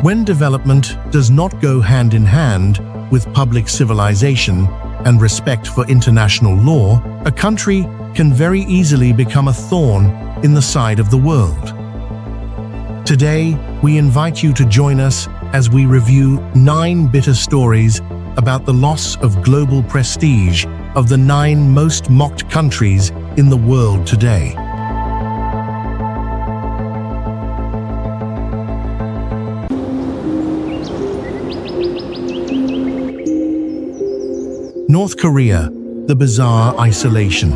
When development does not go hand in hand with public civilization and respect for international law, a country can very easily become a thorn in the side of the world. Today, we invite you to join us as we review 9 bitter stories about the loss of global prestige of the 9 most mocked countries in the world today. North Korea, the bizarre isolation.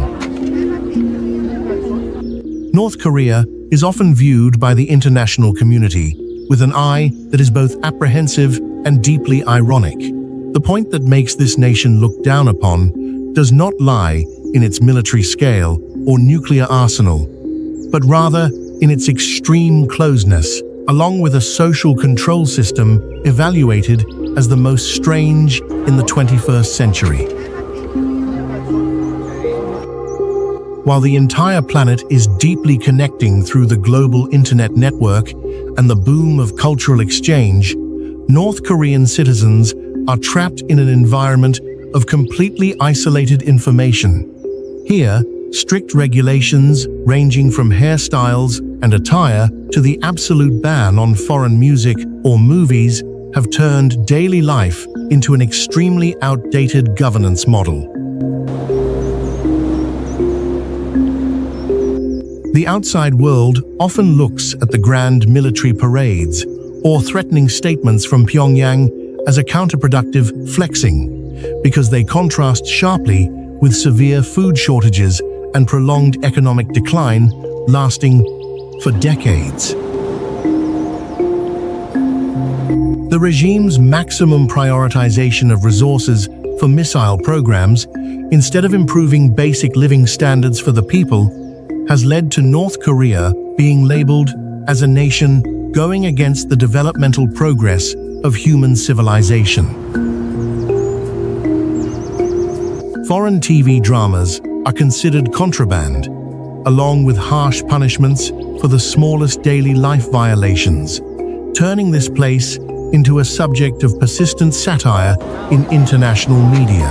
North Korea is often viewed by the international community with an eye that is both apprehensive and deeply ironic. The point that makes this nation looked down upon does not lie in its military scale or nuclear arsenal, but rather in its extreme closeness, along with a social control system evaluated as the most strange in the 21st century. While the entire planet is deeply connecting through the global internet network and the boom of cultural exchange, North Korean citizens are trapped in an environment of completely isolated information. Here, strict regulations ranging from hairstyles and attire to the absolute ban on foreign music or movies have turned daily life into an extremely outdated governance model. The outside world often looks at the grand military parades or threatening statements from Pyongyang as a counterproductive flexing, because they contrast sharply with severe food shortages and prolonged economic decline lasting for decades. The regime's maximum prioritization of resources for missile programs, instead of improving basic living standards for the people, has led to North Korea being labeled as a nation going against the developmental progress of human civilization. Foreign TV dramas are considered contraband, along with harsh punishments for the smallest daily life violations, turning this place into a subject of persistent satire in international media.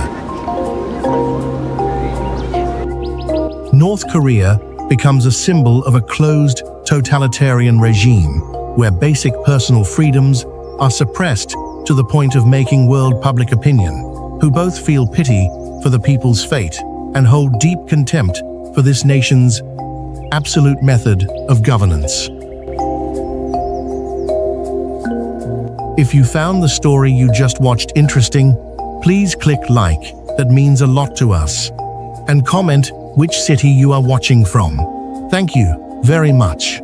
North Korea becomes a symbol of a closed, totalitarian regime where basic personal freedoms are suppressed to the point of making world public opinion, who both feel pity for the people's fate and hold deep contempt for this nation's absolute method of governance. If you found the story you just watched interesting, please click like, that means a lot to us, and comment which city you are watching from. Thank you very much.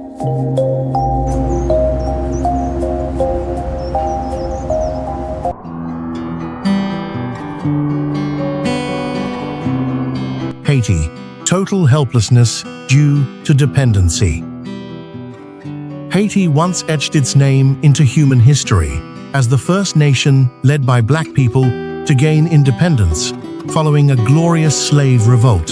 Haiti, total helplessness due to dependency. Haiti once etched its name into human history as the first nation led by Black people to gain independence following a glorious slave revolt.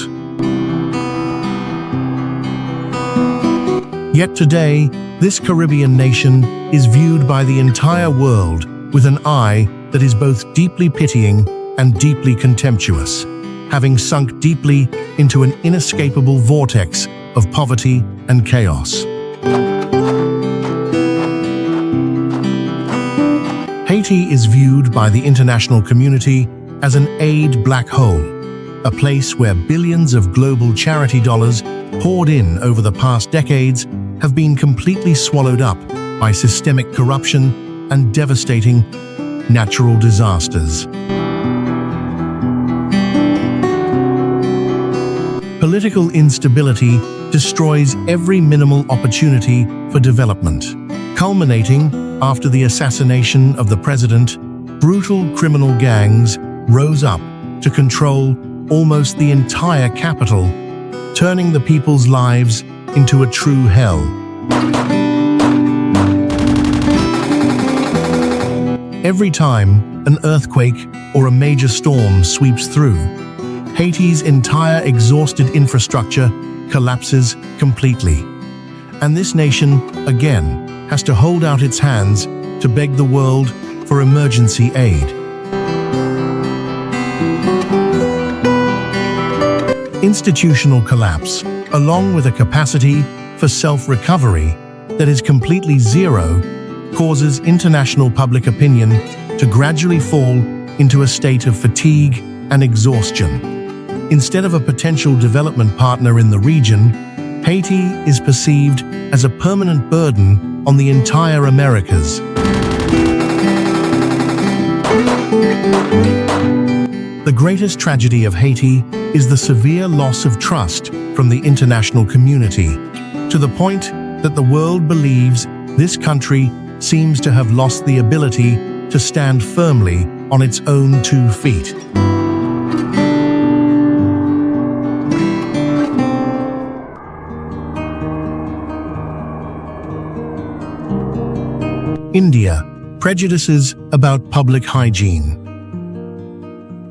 Yet today, this Caribbean nation is viewed by the entire world with an eye that is both deeply pitying and deeply contemptuous, having sunk deeply into an inescapable vortex of poverty and chaos. Haiti is viewed by the international community as an aid black hole, a place where billions of global charity dollars poured in over the past decades have been completely swallowed up by systemic corruption and devastating natural disasters. Political instability destroys every minimal opportunity for development, culminating after the assassination of the president. Brutal criminal gangs rose up to control almost the entire capital, turning the people's lives into a true hell. Every time an earthquake or a major storm sweeps through, Haiti's entire exhausted infrastructure collapses completely. And this nation, again, has to hold out its hands to beg the world for emergency aid. Institutional collapse, along with a capacity for self-recovery that is completely zero, causes international public opinion to gradually fall into a state of fatigue and exhaustion. Instead of a potential development partner in the region, Haiti is perceived as a permanent burden on the entire Americas. The greatest tragedy of Haiti is the severe loss of trust from the international community, to the point that the world believes this country seems to have lost the ability to stand firmly on its own 2 feet. India, prejudices about public hygiene.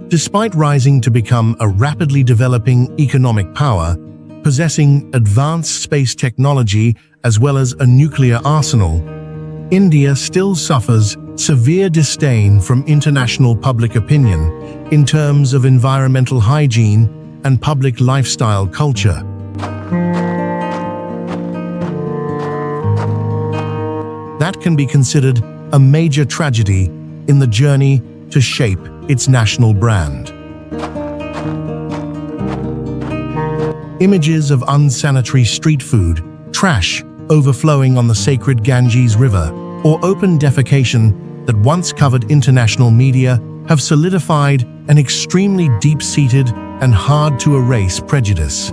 Despite rising to become a rapidly developing economic power, possessing advanced space technology as well as a nuclear arsenal, India still suffers severe disdain from international public opinion in terms of environmental hygiene and public lifestyle culture. That can be considered a major tragedy in the journey to shape its national brand. Images of unsanitary street food, trash overflowing on the sacred Ganges River, or open defecation that once covered international media have solidified an extremely deep-seated and hard-to-erase prejudice.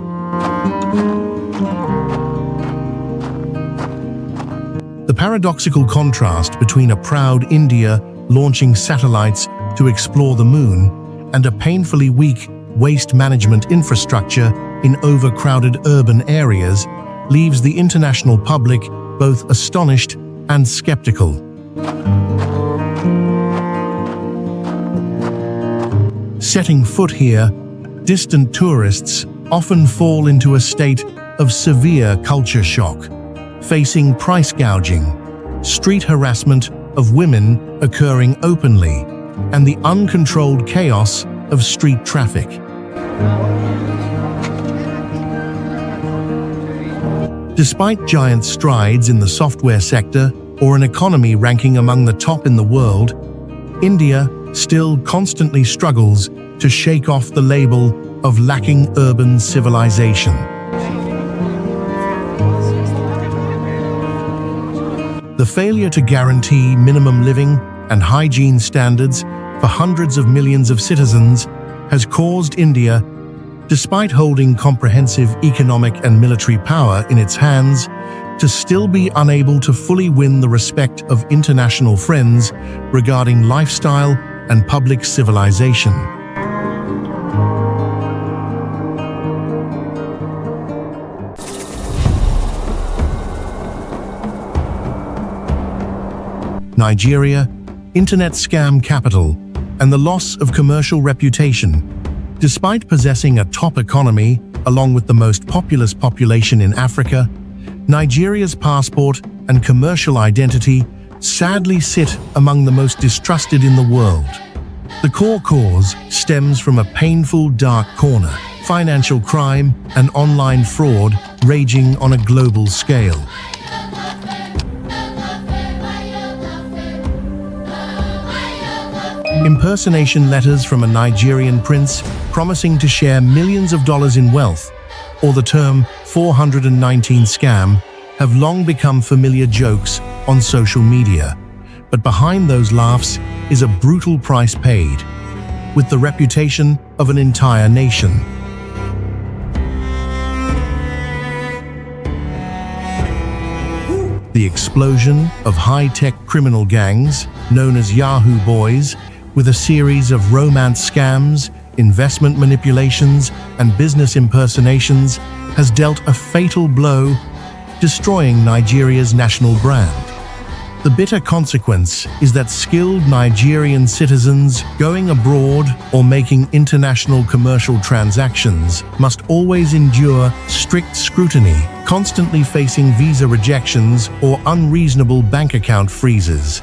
The paradoxical contrast between a proud India launching satellites to explore the moon and a painfully weak waste management infrastructure in overcrowded urban areas leaves the international public both astonished and skeptical. Setting foot here, distant tourists often fall into a state of severe culture shock, facing price gouging, street harassment of women occurring openly, and the uncontrolled chaos of street traffic. Despite giant strides in the software sector or an economy ranking among the top in the world, India still constantly struggles to shake off the label of lacking urban civilization. The failure to guarantee minimum living and hygiene standards for hundreds of millions of citizens has caused India, despite holding comprehensive economic and military power in its hands, to still be unable to fully win the respect of international friends regarding lifestyle and public civilization. Nigeria, internet scam capital, and the loss of commercial reputation. Despite possessing a top economy, along with the most populous population in Africa, Nigeria's passport and commercial identity sadly sit among the most distrusted in the world. The core cause stems from a painful dark corner, financial crime and online fraud raging on a global scale. Impersonation letters from a Nigerian prince promising to share millions of dollars in wealth, or the term 419 scam, have long become familiar jokes on social media. But behind those laughs is a brutal price paid, with the reputation of an entire nation. The explosion of high-tech criminal gangs, known as Yahoo Boys, with a series of romance scams, investment manipulations, and business impersonations, has dealt a fatal blow, destroying Nigeria's national brand. The bitter consequence is that skilled Nigerian citizens going abroad or making international commercial transactions must always endure strict scrutiny, constantly facing visa rejections or unreasonable bank account freezes.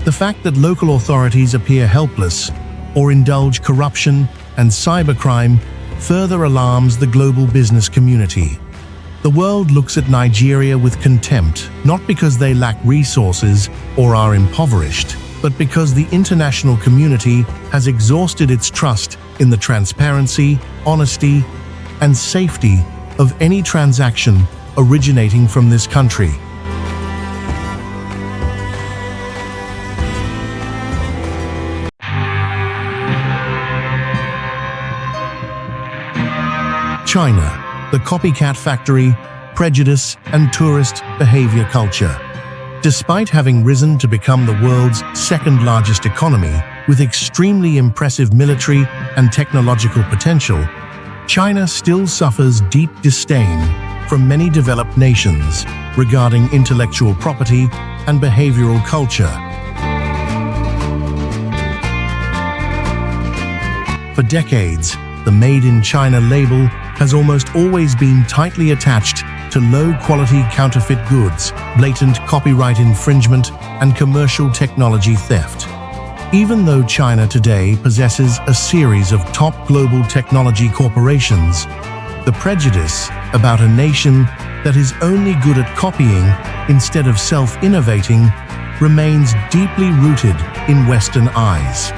The fact that local authorities appear helpless or indulge corruption and cybercrime further alarms the global business community. The world looks at Nigeria with contempt, not because they lack resources or are impoverished, but because the international community has exhausted its trust in the transparency, honesty, and safety of any transaction originating from this country. China, the copycat factory, prejudice, and tourist behavior culture. Despite having risen to become the world's second-largest economy, with extremely impressive military and technological potential, China still suffers deep disdain from many developed nations regarding intellectual property and behavioral culture. For decades, the Made in China label has almost always been tightly attached to low-quality counterfeit goods, blatant copyright infringement, and commercial technology theft. Even though China today possesses a series of top global technology corporations, the prejudice about a nation that is only good at copying instead of self-innovating remains deeply rooted in Western eyes.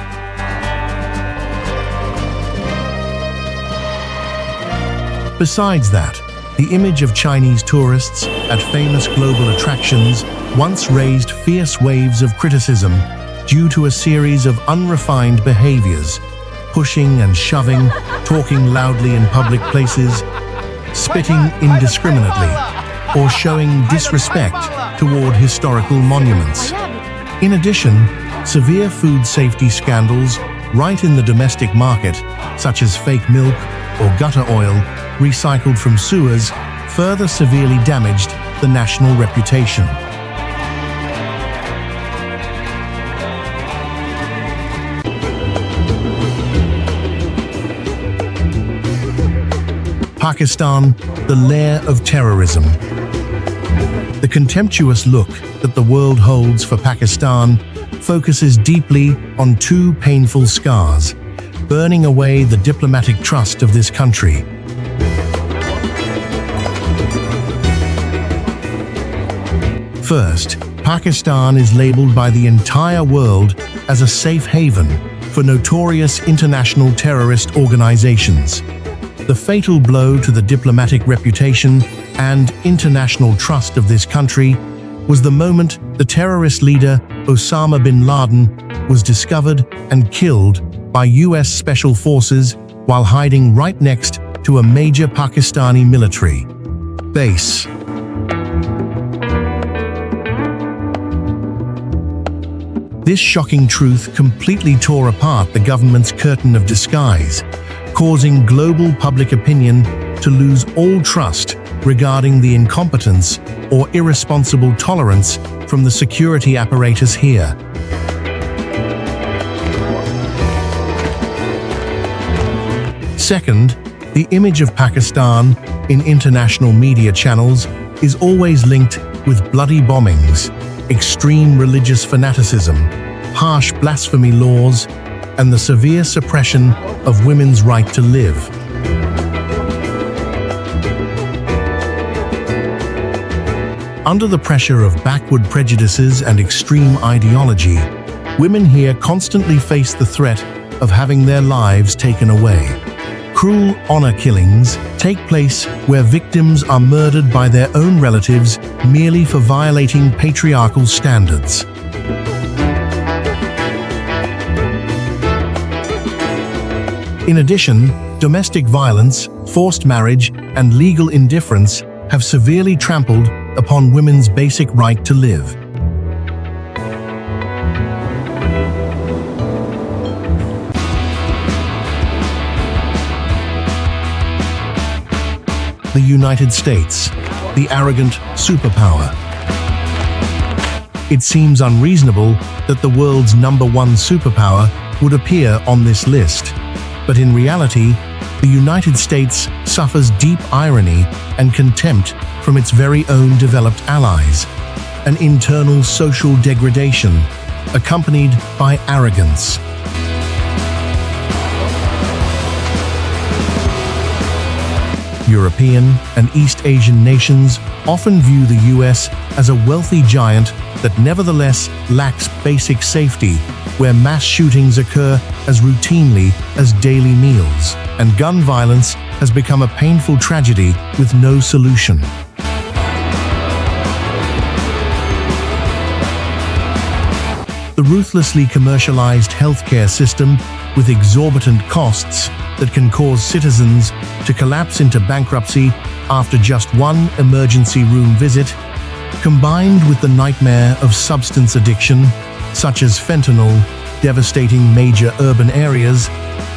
Besides that, the image of Chinese tourists at famous global attractions once raised fierce waves of criticism due to a series of unrefined behaviors, pushing and shoving, talking loudly in public places, spitting indiscriminately, or showing disrespect toward historical monuments. In addition, severe food safety scandals right in the domestic market, such as fake milk or gutter oil recycled from sewers, further severely damaged the national reputation. Pakistan, the lair of terrorism. The contemptuous look that the world holds for Pakistan focuses deeply on two painful scars, burning away the diplomatic trust of this country. First, Pakistan is labeled by the entire world as a safe haven for notorious international terrorist organizations. The fatal blow to the diplomatic reputation and international trust of this country was the moment the terrorist leader Osama bin Laden was discovered and killed by US Special Forces while hiding right next to a major Pakistani military base. This shocking truth completely tore apart the government's curtain of disguise, causing global public opinion to lose all trust regarding the incompetence or irresponsible tolerance from the security apparatus here. Second, the image of Pakistan in international media channels is always linked with bloody bombings, extreme religious fanaticism, harsh blasphemy laws, and the severe suppression of women's right to live. Under the pressure of backward prejudices and extreme ideology, women here constantly face the threat of having their lives taken away. Cruel honor killings take place where victims are murdered by their own relatives merely for violating patriarchal standards. In addition, domestic violence, forced marriage, and legal indifference have severely trampled upon women's basic right to live. The United States, the arrogant superpower. It seems unreasonable that the world's #1 superpower would appear on this list. But in reality, the United States suffers deep irony and contempt from its very own developed allies, an internal social degradation accompanied by arrogance. European and East Asian nations often view the US as a wealthy giant that nevertheless lacks basic safety, where mass shootings occur as routinely as daily meals, and gun violence has become a painful tragedy with no solution. The ruthlessly commercialized healthcare system, with exorbitant costs that can cause citizens to collapse into bankruptcy after just one emergency room visit, combined with the nightmare of substance addiction, such as fentanyl, devastating major urban areas,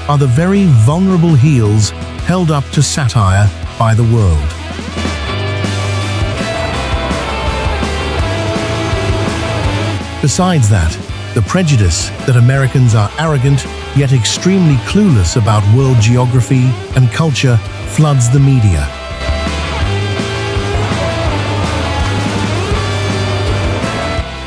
are the very vulnerable heels held up to satire by the world. Besides that, the prejudice that Americans are arrogant yet extremely clueless about world geography and culture floods the media.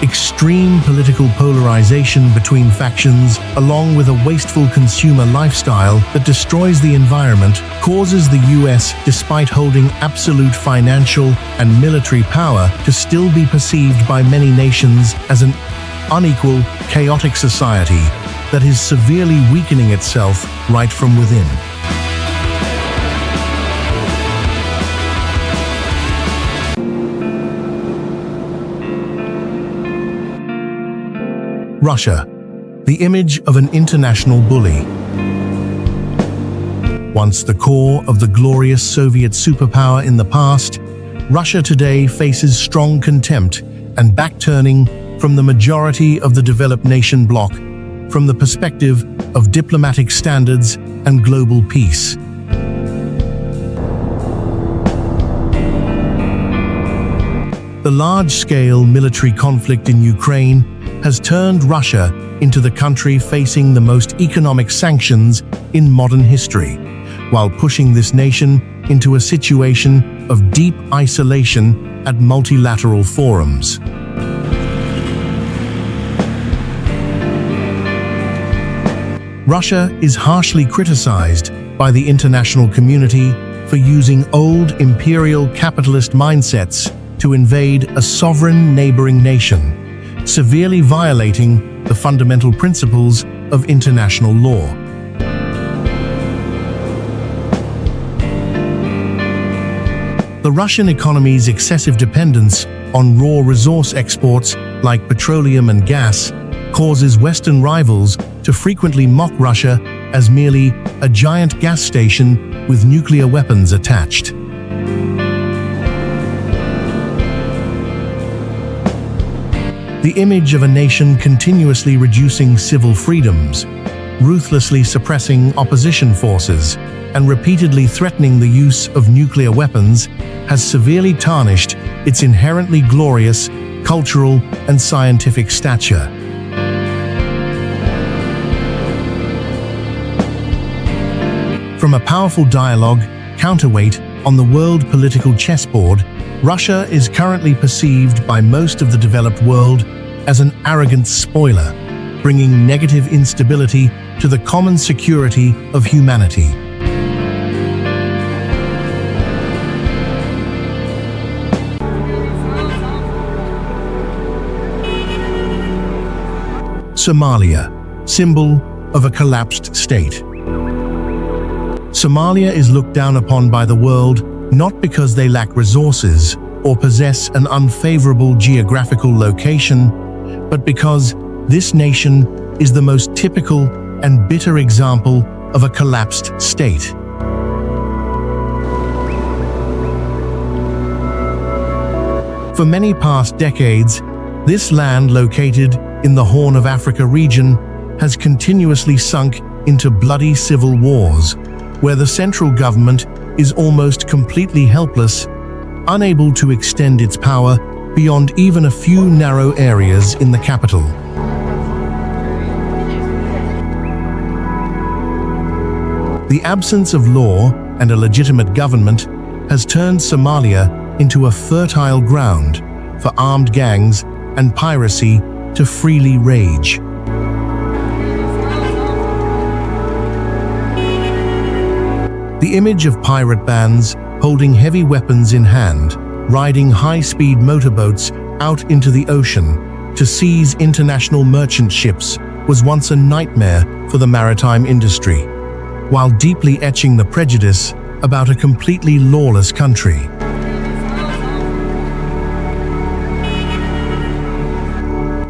Extreme political polarization between factions, along with a wasteful consumer lifestyle that destroys the environment, causes the US, despite holding absolute financial and military power, to still be perceived by many nations as an unequal, chaotic society that is severely weakening itself right from within. Russia, the image of an international bully. Once the core of the glorious Soviet superpower in the past, Russia today faces strong contempt and backturning from the majority of the developed nation bloc from the perspective of diplomatic standards and global peace. The large-scale military conflict in Ukraine has turned Russia into the country facing the most economic sanctions in modern history, while pushing this nation into a situation of deep isolation at multilateral forums. Russia is harshly criticized by the international community for using old imperial capitalist mindsets to invade a sovereign neighboring nation, severely violating the fundamental principles of international law. The Russian economy's excessive dependence on raw resource exports like petroleum and gas causes Western rivals to frequently mock Russia as merely a giant gas station with nuclear weapons attached. The image of a nation continuously reducing civil freedoms, ruthlessly suppressing opposition forces, and repeatedly threatening the use of nuclear weapons has severely tarnished its inherently glorious cultural and scientific stature. From a powerful dialogue counterweight on the world political chessboard, Russia is currently perceived by most of the developed world as an arrogant spoiler, bringing negative instability to the common security of humanity. Somalia, symbol of a collapsed state. Somalia is looked down upon by the world not because they lack resources or possess an unfavorable geographical location, but because this nation is the most typical and bitter example of a collapsed state. For many past decades, this land located in the Horn of Africa region has continuously sunk into bloody civil wars, where the central government is almost completely helpless, unable to extend its power beyond even a few narrow areas in the capital. The absence of law and a legitimate government has turned Somalia into a fertile ground for armed gangs and piracy to freely rage. The image of pirate bands holding heavy weapons in hand, riding high-speed motorboats out into the ocean to seize international merchant ships was once a nightmare for the maritime industry, while deeply etching the prejudice about a completely lawless country.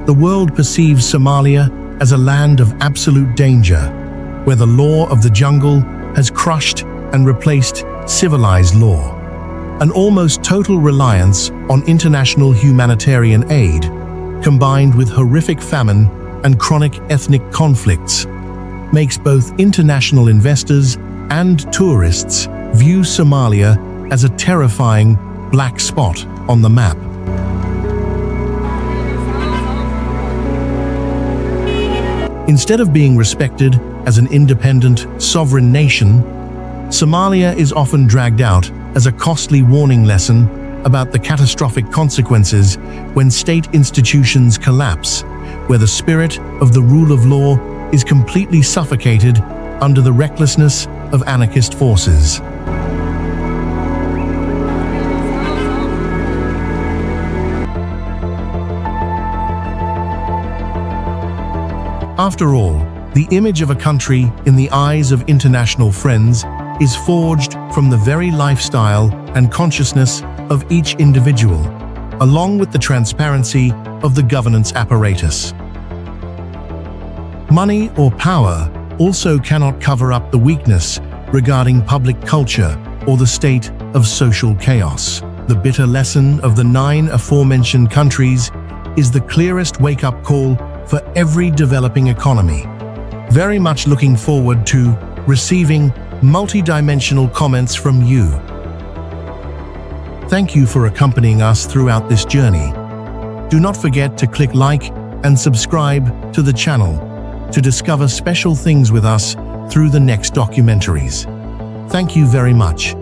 The world perceives Somalia as a land of absolute danger, where the law of the jungle has crushed and replaced civilized law. An almost total reliance on international humanitarian aid, combined with horrific famine and chronic ethnic conflicts, makes both international investors and tourists view Somalia as a terrifying black spot on the map. Instead of being respected as an independent, sovereign nation, Somalia is often dragged out as a costly warning lesson about the catastrophic consequences when state institutions collapse, where the spirit of the rule of law is completely suffocated under the recklessness of anarchist forces. After all, the image of a country in the eyes of international friends is forged from the very lifestyle and consciousness of each individual, along with the transparency of the governance apparatus. Money or power also cannot cover up the weakness regarding public culture or the state of social chaos. The bitter lesson of the 9 aforementioned countries is the clearest wake-up call for every developing economy. Very much looking forward to receiving multi-dimensional comments from you. Thank you for accompanying us throughout this journey. Do not forget to click like and subscribe to the channel to discover special things with us through the next documentaries. Thank you very much.